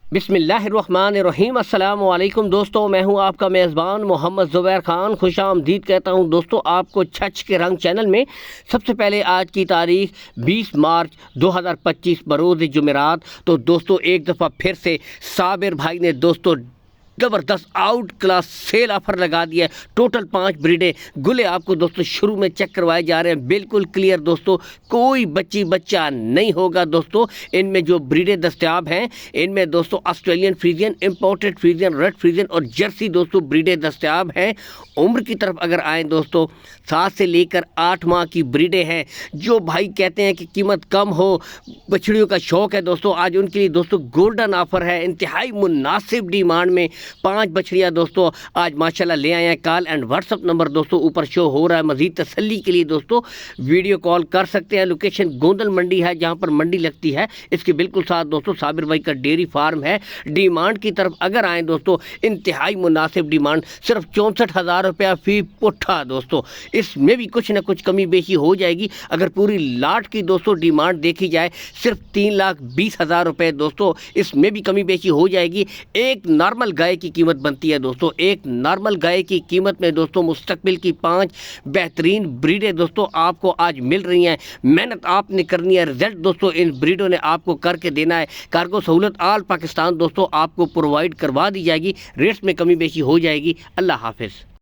बिस्मिल्लाहिर्रहमानिर्रहीम। अस्सलाम वालेकुम दोस्तों, मैं हूं आपका मेज़बान मोहम्मद ज़ुबैर ख़ान। खुश आमदीद कहता हूं दोस्तों आपको छछ के रंग चैनल में। सबसे पहले आज की तारीख 20 मार्च 2025 बरोज़ जुमेरात। तो दोस्तों एक दफ़ा फिर से साबिर भाई ने दोस्तों ज़बरदस्त आउट क्लास सेल ऑफर लगा दिया है। टोटल 5 ब्रीडें गुले आपको दोस्तों शुरू में चेक करवाए जा रहे हैं, बिल्कुल क्लियर दोस्तों, कोई बच्चा नहीं होगा दोस्तों। इनमें जो ब्रीडें दस्तयाब हैं इनमें दोस्तों Australian Friesian, imported Friesian, red Friesian और जर्सी दोस्तों ब्रीडें दस्तयाब हैं। उम्र की तरफ अगर आएँ दोस्तों, 7 से लेकर 8 माह की ब्रीडें हैं। जो भाई कहते हैं कि कीमत कम हो, बछड़ियों का शौक़ है दोस्तों, आज उनके लिए दोस्तों गोल्डन ऑफर है। इंतहाई मुनासिब डिमांड में 5 बछड़ियाँ दोस्तों आज माशाल्लाह ले आए हैं। कॉल एंड व्हाट्सअप नंबर दोस्तों ऊपर शो हो रहा है। मज़ीद तसल्ली के लिए दोस्तों वीडियो कॉल कर सकते हैं। लोकेशन गोंदल मंडी है, जहाँ पर मंडी लगती है। इसके बिल्कुल साथ दोस्तों साबिर भाई का डेयरी फार्म है। डिमांड की तरफ अगर आएँ दोस्तों, इंतहाई मुनासिब डिमांड, सिर्फ 64,000 रुपया फ़ी पुट्ठा दोस्तों। इसमें भी कुछ ना कुछ कमी बेशी हो जाएगी। अगर पूरी लाट की दोस्तों डिमांड देखी जाए, सिर्फ 3,20,000 रुपये दोस्तों, इसमें भी कमी बेशी हो जाएगी। एक नॉर्मल गाय की कीमत बनती है दोस्तों, एक नॉर्मल गाय की कीमत में दोस्तों मुस्तकबिल की 5 बेहतरीन ब्रीडें दोस्तों आपको आज मिल रही हैं। मेहनत आपने करनी है, रिजल्ट दोस्तों इन ब्रीडों ने आपको करके देना है। कार्गो सहूलत आल पाकिस्तान दोस्तों आपको प्रोवाइड करवा दी जाएगी। रेट्स में कमी बेशी हो जाएगी। अल्लाह हाफिज़।